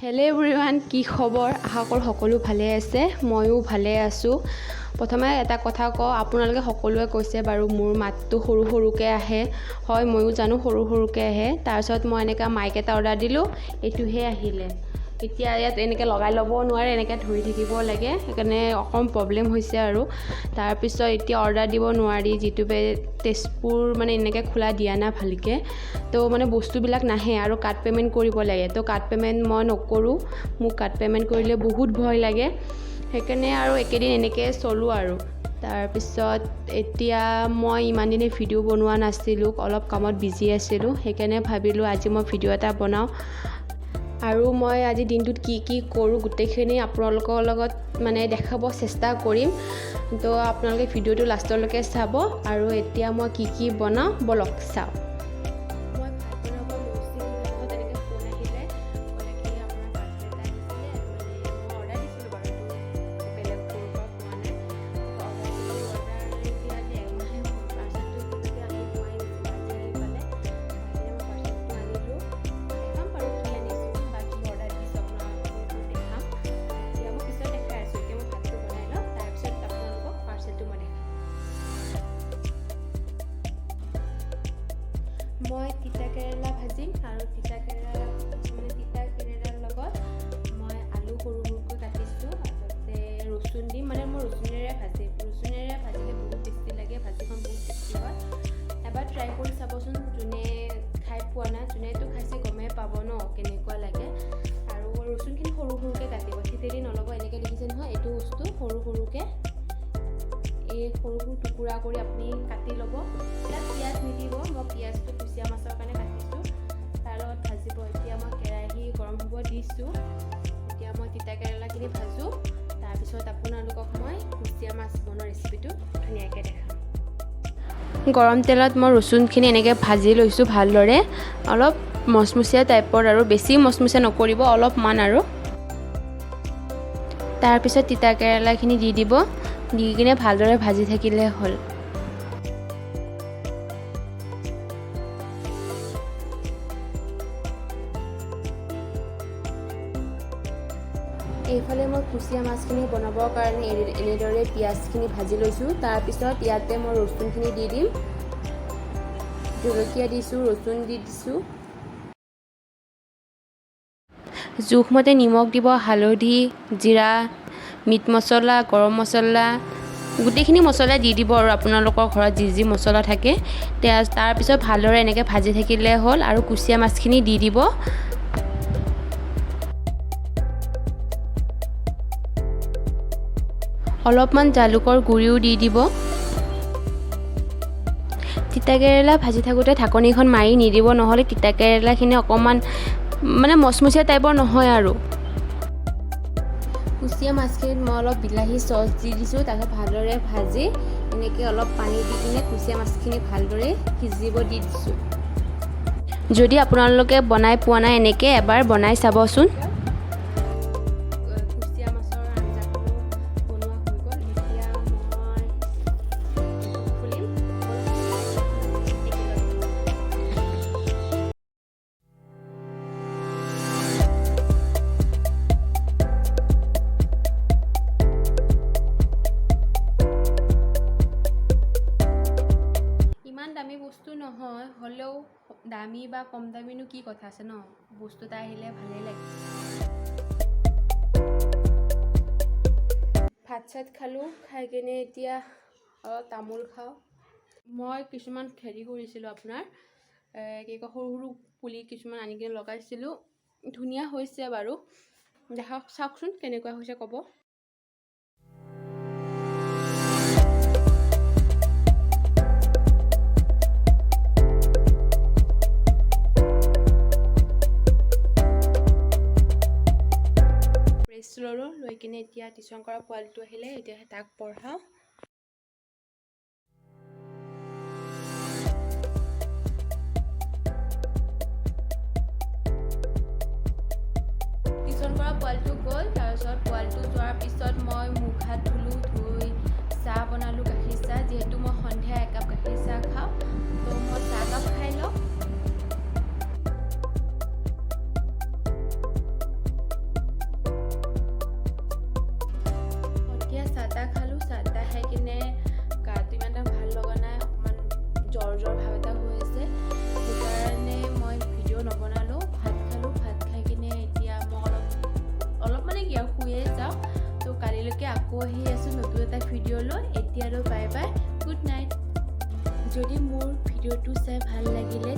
Hello' everyone, কি খবৰ? আশা কৰোঁ সকলো ভালে আছে। ময়ো ভালে আছোঁ। প্ৰথমে এটা কথা কওঁ, আপোনালোকে সকলোৱে কৈছে বাৰু মোৰ মাতটো সৰু সৰুকৈ আহে। হয়, ময়ো জানো সৰু সৰুকৈ আহে। তাৰপিছত মই এনেকৈ মাইক এটা অৰ্ডাৰ দিলোঁ, এইটোহে আহিলে। এতিয়া ইয়াত এনেকৈ লগাই ল'ব নোৱাৰে, এনেকৈ ধৰি থাকিব লাগে, সেইকাৰণে অকণ প্ৰব্লেম হৈছে আৰু। তাৰপিছত এতিয়া অৰ্ডাৰ দিব নোৱাৰি, যিটো তেজপুৰ মানে এনেকৈ খোলা দিয়া নাই ভালকৈ। তো মানে বস্তুবিলাক নাহে আৰু কাৰ্ড পে'মেণ্ট কৰিব লাগে। তো কাৰ্ড পে'মেণ্ট মই নকৰোঁ, মোক কাৰ্ড পে'মেণ্ট কৰিলে বহুত ভয় লাগে। সেইকাৰণে আৰু একেদিন এনেকৈ চলোঁ আৰু। তাৰপিছত এতিয়া মই ইমান দিনে ভিডিঅ' বনোৱা নাছিলোঁ, অলপ কামত বিজি আছিলোঁ। সেইকাৰণে ভাবিলোঁ আজি মই ভিডিঅ' এটা বনাওঁ আৰু মই আজি দিনটোত কি কি কৰোঁ গোটেইখিনি আপোনালোকৰ লগত মানে দেখাব চেষ্টা কৰিম। তো আপোনালোকে ভিডিঅ'টো লাষ্টলৈকে চাব। আৰু এতিয়া মই কি কি বনাওঁ ব'লক চাওঁ। মই তিতা কেৰেলা ভাজিম আৰু তিতা কেৰেলাৰ লগত মই আলু সৰু সৰুকৈ কাটিছোঁ। তাৰপিছতে ৰচুন দিম, মানে মই ৰচুনেৰে ভাজিম। ৰচুনেৰে ভাজিলে বহুত টেষ্টি লাগে, ভাজিখন বহুত টেষ্টি হয়। এবাৰ ট্ৰাই কৰি চাবচোন, যোনে খাই পোৱা নাই। যোনেতো খাইছে গমেই পাব ন কেনেকুৱা লাগে। আৰু ৰচুনখিনি সৰু সৰুকৈ কাটিব, থেতেলি নল'ব। এনেকৈ দেখিছে নহয়, এইটো বস্তু সৰু সৰুকৈ এই সৰু সৰু টুকুৰা কৰি আপুনি কাটি ল'ব। ইয়াত পিঁয়াজ নিদিব, মই পিঁয়াজটো কুচিয়া মাছৰ কাৰণে কাটিছোঁ, তাৰ লগত ভাজিব। এতিয়া মই কেৰাহী গৰম হ'ব দিছোঁ। এতিয়া মই তিতা কেৰেলাখিনি ভাজোঁ, তাৰপিছত আপোনালোকক মই কুচিয়া মাছ বনোৱা ৰেচিপিটো ধুনীয়াকৈ দেখাম। গৰম তেলত মই ৰচুনখিনি এনেকৈ ভাজি লৈছোঁ ভালদৰে, অলপ মচমচীয়া টাইপৰ আৰু বেছি মচমচীয়া নকৰিব, অলপমান আৰু। তাৰপিছত তিতা কেৰেলাখিনি দি দিব, দি কিনে ভালদৰে ভাজি থাকিলে হ'ল। এইফালে মই কুচিয়া মাছখিনি বনাবৰ কাৰণে এনেদৰে পিঁয়াজখিনি ভাজি লৈছোঁ। তাৰপিছত ইয়াতে মই ৰচুনখিনি দি দিম, জলকীয়া দিছোঁ, ৰচুন দি দিছোঁ, জোখমতে নিমখ দিব, হালধি, জিৰা, মিট মছলা, গৰম মছলা, গোটেইখিনি মছলা দি দিব আৰু আপোনালোকৰ ঘৰত যি যি মছলা থাকে। তাৰপিছত ভালদৰে এনেকৈ ভাজি থাকিলে হ'ল আৰু কুচিয়া মাছখিনি দি দিব। অলপমান জালুকৰ গুড়িও দি দিব। তিতাকেৰেলা ভাজি থাকোঁতে ঢাকনিখন মাৰি নিদিব, নহ'লে তিতাকেৰেলাখিনি অকণমান মানে মচমচীয়া টাইপৰ নহয় আৰু। কুচিয়া মাছখিনিত মই অলপ বিলাহী চচ দি দিছোঁ। তাৰপিছত ভালদৰে ভাজি এনেকৈ অলপ পানী দি কিনে কুচিয়া মাছখিনি ভালদৰে সিজিব দি দিছোঁ। যদি আপোনালোকে বনাই পোৱা নাই, এনেকৈ এবাৰ বনাই চাবচোন। দামী বস্তু নহয়, হ'লেও দামী বা কম দামীনো কি কথা আছে ন, বস্তু এটা আহিলে ভালেই লাগে। ভাত চাত খালোঁ, খাই কিনে এতিয়া অলপ তামোল খাওঁ। মই কিছুমান হেৰি কৰিছিলোঁ, আপোনাৰ কি কয় সৰু সৰু পুলি কিছুমান আনি কিনে লগাইছিলোঁ, ধুনীয়া হৈছে বাৰু। চাওকচোন কেনেকুৱা হৈছে ক'ব। লৈ কিনে এতিয়া টিউশ্যন কৰা পোৱালিটো আহিলে, এতিয়া তাক পঢ়াওঁ। টিউশ্যন কৰা পোৱালিটো গ'ল। তাৰপিছত পোৱালিটো যোৱাৰ পিছত মই মুখ হাত ধুলোঁ, ধুই চাহ বনালোঁ, গাখীৰ চাহ। যিহেতু মই সন্ধিয়া একাপ গাখীৰ চাহ খাওঁ, তো মই চাহকাপ খাই লওঁ। কালিলৈকে আকৌ আহি আছোঁ নতুন এটা ভিডিঅ' লৈ। এতিয়া আৰু বাই বাই, গুড নাইট। যদি মোৰ ভিডিঅ'টো চাই ভাল লাগিলে